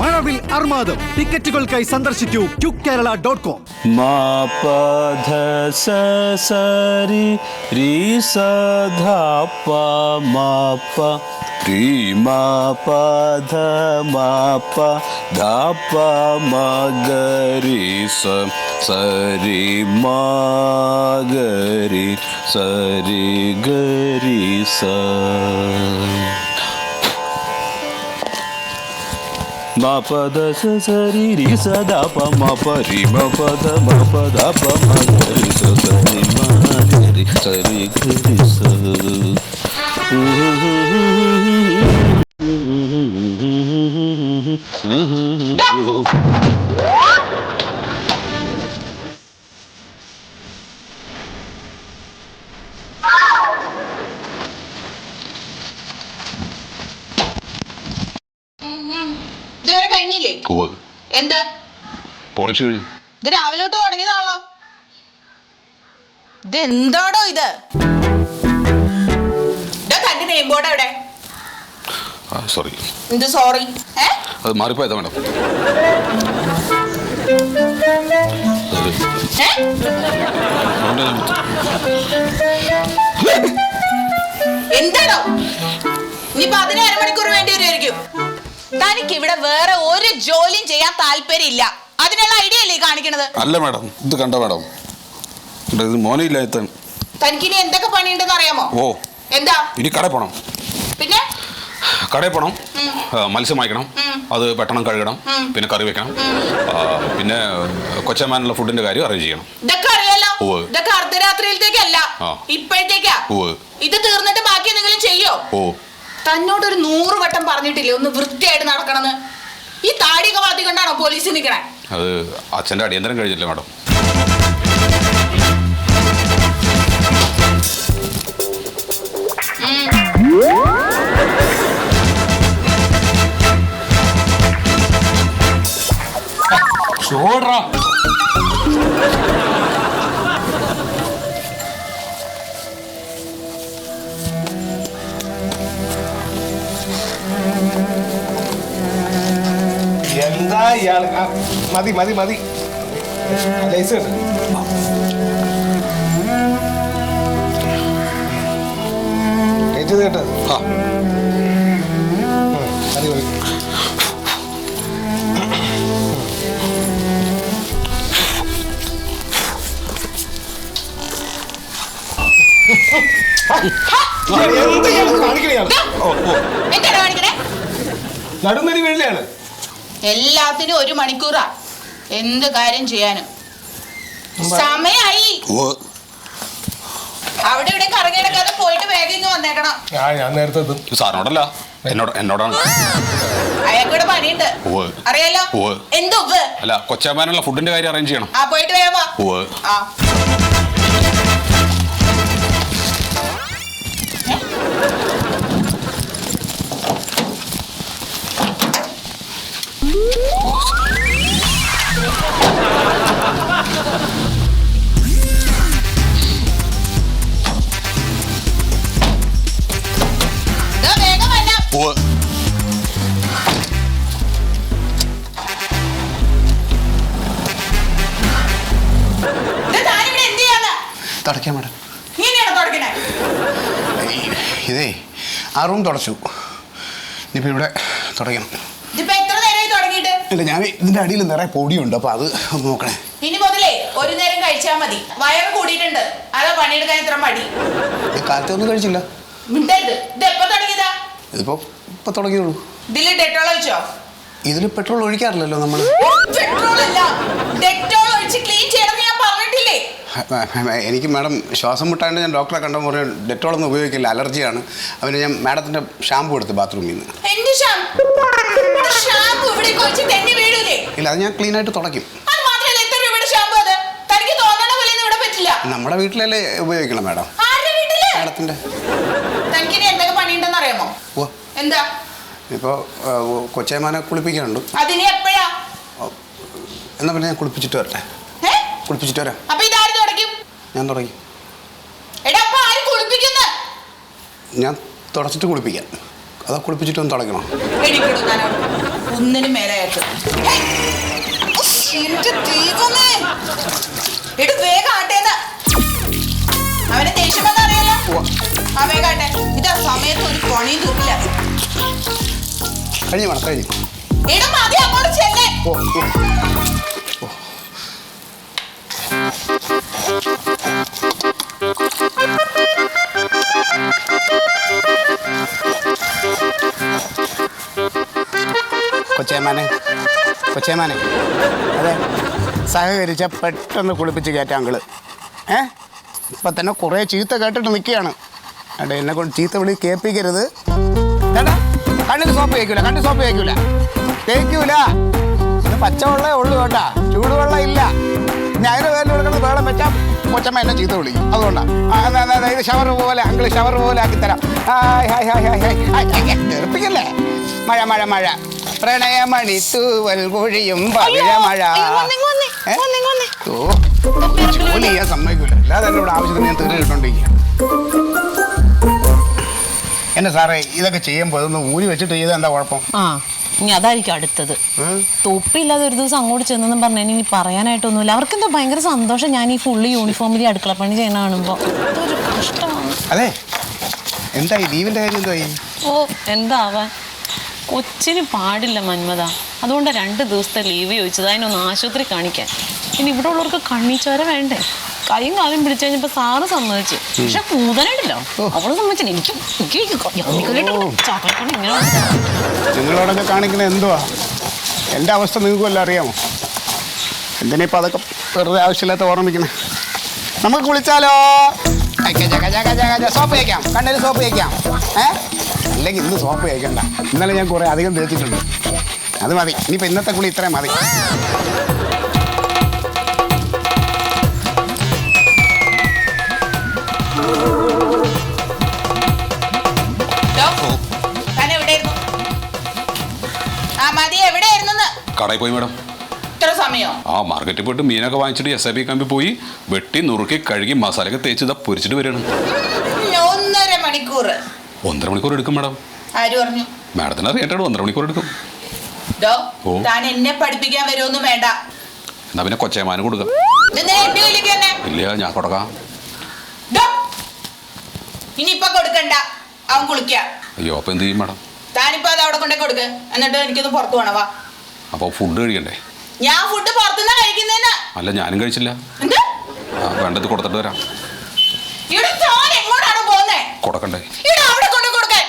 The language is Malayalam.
മഴവിൽ അർമാദം. ടിക്കറ്റുകൾക്കായി സന്ദർശിക്കൂ QKerala.com. Ma pa da sa sa ri ri sa da pa ma pa ri ma pa da pa ma ga ri sa sa ri ma ga ri sa ri ga ri sa. എന്താ ഇത് രാവിലെ തൊട്ട് തുടങ്ങിയതാണല്ലോ. ഇത് എന്താടോ ഇത്? തന്റെ നെയിം ബോർഡ് എവിടെ? സോറി. എന്ത് സോറി? അത് മാറിപ്പോയതാ മാഡം. എന്താണോ ഇനിയിപ്പോ അതിന് അരമണിക്കൂർ വേണ്ടി വരുമായിരിക്കും. തനിക്ക് ഇവിടെ വേറെ ഒരു ജോലിയും ചെയ്യാൻ താല്പര്യമില്ല. അതിനുള്ള ഐഡിയ അല്ലേ കാണിക്കണത്? അല്ല മാഡം, ഇത് കണ്ട മാഡം, ഇത് മോനില്ല. തനിക്ക് ഇനി എന്തൊക്കെ പണിയുണ്ടെന്ന് അറിയാമോ? ഓ, എന്താ? ഇനി കടയിൽ പോണം. പിന്നെ കടയിൽ പോണം, മത്സ്യം വാങ്ങിക്കണം, അത് പെട്ടെന്ന് കഴുകണം, പിന്നെ കറി വെക്കണം, പിന്നെ കൊച്ചമാനുള്ള ഫുഡിന്റെ കാര്യം അറേഞ്ച് ചെയ്യണം. ഇതൊക്കെ അറിയാലോ. ഇതൊക്കെ അർദ്ധരാത്രിയിലത്തേക്കല്ല, ഇപ്പോഴത്തേക്കാ. ഇത് തീർന്നിട്ട് ബാക്കി എന്തെങ്കിലും ചെയ്യോ? തന്നോട് ഒരു 100 വട്ടം പറഞ്ഞിട്ടില്ലേ ഒന്ന് വൃത്തിയായിട്ട് നടക്കണമെന്ന്? ഈ താടിയൊക്കെ വാത്തി കൊണ്ടാണോ പോലീസ് നിൽക്കണേ? അത് അച്ഛൻ്റെ അടിയന്തരം കഴിഞ്ഞില്ല മാഡം. എന്താ ഇയാൾ? മതി മതി മതി. ലൈസ് കേട്ടത് കേട്ടത്. മതി മതി. നടുന്നരി വീഴിലാണ്. എല്ലാത്തിനും 1 മണിക്കൂറാ എന്ത് കാര്യം ചെയ്യാനും. സമയായി. അവിടെ ഇവിടെ കറങ്ങിടക്കാതെ പോയിട്ട് വേഗം ഇങ്ങ് വന്നേക്കണം. ഞാൻ നേരത്തെ സാറിനോടല്ല, എന്നോടാണ്. അയാൾക്കൂടെ പണിയുണ്ട് അറിയാലോ. എന്തോ അല്ല, കൊച്ചമാനുള്ള ഫുഡിന്റെ കാര്യം അറേഞ്ച് ചെയ്യണം. പോയിട്ട് വേഗം വാ. തുടയ്ക്കാം മാഡം. ഇതേ ആ റൂം തുടച്ചു. ഇനിയിപ്പോൾ ഇവിടെ തുടയ്ക്കണം. ഇല്ല, ഞാൻ ഇതിൻ്റെ അടിയിൽ നിറയെ പൊടിയുണ്ട്, അപ്പോൾ അത് ഒന്ന് നോക്കണേ. ഇനി മുതലേ ഒരു നേരം കഴിച്ചാൽ മതി. വയറ് കൂടിയിട്ടുണ്ട്, അതാ പണിയെടുക്കാൻ ഇത്ര മടി. കാലത്തൊന്നും കഴിച്ചില്ല. ഇതിപ്പോൾ ഇപ്പം തുടങ്ങിയുള്ളൂ. ഇതിൽ ഡെറ്റോൾ ഒഴിച്ചോ? ഇതിൽ പെട്രോൾ ഒഴിക്കാറില്ലല്ലോ നമ്മൾ. എനിക്ക് മാഡം ശ്വാസം മുട്ടാണ്ട് ഞാൻ ഡോക്ടറെ കണ്ടപ്പോൾ പറഞ്ഞു ഡെറ്റോളൊന്നും ഉപയോഗിക്കില്ല, അലർജിയാണ്. അവന് ഞാൻ മാഡത്തിൻ്റെ ഷാമ്പു എടുത്ത് ബാത്റൂമിൽ നിന്ന്. ഇല്ല, അത് ഞാൻ ക്ലീൻ ആയിട്ട് തുടയ്ക്കും. നമ്മുടെ വീട്ടിലല്ലേ ഉപയോഗിക്കണം മാഡം. മാഡത്തിൻ്റെ ഇപ്പോൾ കൊച്ചേമാനെ കുളിപ്പിക്കാനുണ്ട്. എന്നാ പിന്നെ ഞാൻ കുളിപ്പിച്ചിട്ട് വരട്ടെ. കുളിപ്പിച്ചിട്ട് വരാം. ഞാൻ തുടങ്ങി. ഞാൻ തുടച്ചിട്ട് കുളിപ്പിക്കാം. അതാ കുളിപ്പിച്ചിട്ടൊന്ന് തുടയ്ക്കണം. എനിക്കിടും ഞാനോട് ഒന്നിനും മേലായിട്ട് എടു വേഗം ആട്ടേന്ന്. അവനെ ദേഷ്യം വന്നറിയാലോ. ആ വേഗം ആട്ടെ. ഇതാ സമയത്ത് ഒരു പണിയും തീർക്കില്ല. കഴിഞ്ഞു വേണം കഴിഞ്ഞു. എടാ മതി അങ്ങോട്ട് ചെല്ലേ. കൊച്ചേമാനെ കൊച്ചേമാനെ അതെ സഹകരിച്ച പെട്ടെന്ന് കുളിപ്പിച്ച് കയറ്റാം അങ്കിള്. ഇപ്പം തന്നെ കുറേ ചീത്ത കേട്ടിട്ട് നിൽക്കുകയാണ്. അതെ എന്നെ കൊണ്ട് ചീത്ത വിളി കേൾപ്പിക്കരുത്. കേട്ടാ കണ്ണിൽ സോപ്പ് തേക്കൂല, കണ്ണിൽ സോപ്പ് തേക്കൂല, തേക്കൂല. ഇത് പച്ചവെള്ളമേ ഉള്ളൂ കേട്ടാ, ചൂടുവെള്ളം ഇല്ല. ഇനി അതിന് പേരിൽ കൊടുക്കുന്നത് വെള്ളം വെച്ചാൽ കൊച്ചമ്മ എന്നെ ചീത്ത വിളിക്കും. അതുകൊണ്ടാണ് ഇത് ഷവർ പോലെ അങ്കിള് ഷവർ പോലെ ആക്കിത്തരാം. Hi hi hi hi hi തെറിപ്പിക്കല്ലേ. മഴ മഴ മഴ പ്രണയമണി തൂവൽ കൊഴിയും മഴ. ജോലി ചെയ്യാൻ സമ്മതിക്കൂല. അല്ലാതെ തന്നെ ഇവിടെ ആവശ്യത്തിന് ഞാൻ തീർന്നു കിട്ടോണ്ടിരിക്കുക. എന്നെ സാറേ ഇതൊക്കെ ചെയ്യുമ്പോൾ ഇതൊന്ന് ഊരി വെച്ചിട്ട് ചെയ്താൽ എന്താ കുഴപ്പം? ഇനി അതായിരിക്കും അടുത്തത്. തൊപ്പില്ലാതെ ഒരു ദിവസം അങ്ങോട്ട് ചെന്നെന്നും പറഞ്ഞാൽ ഇനി പറയാനായിട്ടൊന്നുമില്ല. അവർക്കെന്തോ ഭയങ്കര സന്തോഷം ഞാൻ ഈ ഫുള്ള് യൂണിഫോമിൽ അടുക്കളപ്പണി ചെയ്യണ കാണുമ്പോൾ. അതൊരു കഷ്ടമാണ്. അതെ എന്തായി ലീവിൻ്റെ കാര്യം എന്തായി? ഓ എന്താവാൻ, കൊച്ചിന് പാടില്ല മന്മത. അതുകൊണ്ട് 2 ദിവസത്തെ ലീവ് ചോദിച്ചത് അതിനൊന്ന് ആശുപത്രി കാണിക്കാൻ. ഇനി ഇവിടെ ഉള്ളവർക്ക് കണ്ണീച്ചോര വേണ്ടേ? കൈയും കാലും പിടിച്ചു കഴിഞ്ഞപ്പോൾ സാറ് സമ്മതിച്ചു. പക്ഷെ പൂതനായിട്ടില്ലോ അവള് സമ്മതിച്ചില്ല. നിങ്ങളോടൊക്കെ കാണിക്കുന്നത് എന്തുവാ? എൻ്റെ അവസ്ഥ നിങ്ങൾക്ക് വല്ല അറിയാമോ? എന്തിനിപ്പോൾ അതൊക്കെ വെറുതെ ആവശ്യമില്ലാത്ത ഓർമ്മിക്കണേ. നമുക്ക് കുളിച്ചാലോ? സോപ്പ് തേക്കാം, കണ്ണിൽ സോപ്പ് തേക്കാം. അല്ലെങ്കിൽ ഇന്ന് സോപ്പ് തേക്കണ്ട. ഇന്നലെ ഞാൻ കുറേ അധികം തേച്ചിട്ടുണ്ട്. അത് മതി. ഇനിയിപ്പോൾ ഇന്നത്തെ കുളി ഇത്രയും മതി. കടയിൽ പോയി മാഡം. ആ മാർക്കറ്റിൽ പോയിട്ട് മീനൊക്കെ വാങ്ങിച്ചിട്ട് SIB കമ്പി പോയി വെട്ടി നുറുക്കി കഴുകി മസാലയൊക്കെ തേച്ച് ഇതാ പൊരിച്ചിട്ട് വരികയാണ്. 1.5 മണിക്കൂർ. 1.5 മണിക്കൂർ എടുക്കും മാഡം. ആര് പറഞ്ഞു? മാഡത്തിന് അറിയാട്ടോ 1.5 മണിക്കൂർ എടുക്കും. താൻ എന്നെ പഠിപ്പിക്കാൻ വരുമൊന്നും വേണ്ട. എന്നാ പിന്നെ കൊച്ചേമാന് കൊടുക്കാം. ഇല്ല ഞാൻ കൊടുക്കാം. ഇനിയിപ്പൊ കൊടുക്കണ്ട, അവൻ കുളിക്ക. അയ്യോ അപ്പൊ എന്ത് ചെയ്യും മാഡം? താനിപ്പോ അത് അവിടെ കൊണ്ടേ കൊടുക്ക്. എന്നിട്ട് എനിക്കൊന്ന് പുറത്തു പോണവാ. അപ്പൊ ഫുഡ് കഴിക്കണ്ടേ? ഞാൻ ഫുഡ് പുറത്തുനിന്ന് കഴിക്കുന്നേന്ന്. അല്ല ഞാനും കഴിച്ചില്ല. വേണ്ടത് കൊടുത്തിട്ട് വരാം. എങ്ങോട്ടാണ് പോകുന്നേ? കൊടുക്കണ്ടേ? അവിടെ കൊണ്ട് കൊടുക്കാൻ.